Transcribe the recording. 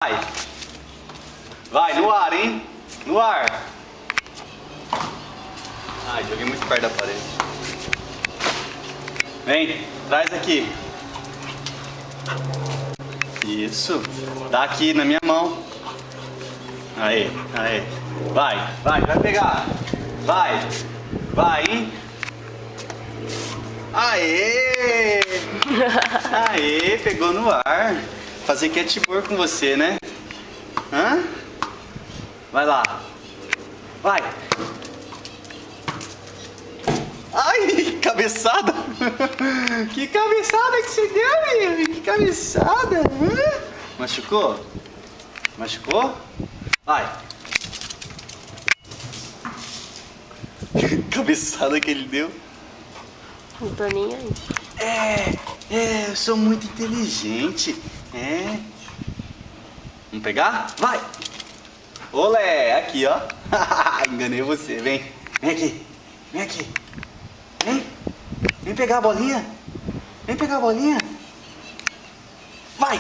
Vai. Vai, no ar, hein? No ar. Ai, joguei muito perto da parede. Vem, traz aqui. Isso. Dá aqui na minha mão. Aí, aí. Vai pegar. Vai, hein? Aê! Aê, pegou no ar. Fazer catchboard com você, né? Hã? Vai lá. Vai. Ai, cabeçada. Que cabeçada que você deu, meu? Que cabeçada. Hã? Machucou? Machucou? Vai. Cabeçada que ele deu. Não tô nem aí. Eu sou muito inteligente. Vamos pegar? Vai! Olé, aqui, ó. Enganei você. Vem aqui. Vem aqui. Vem pegar a bolinha. Vem pegar a bolinha. Vai!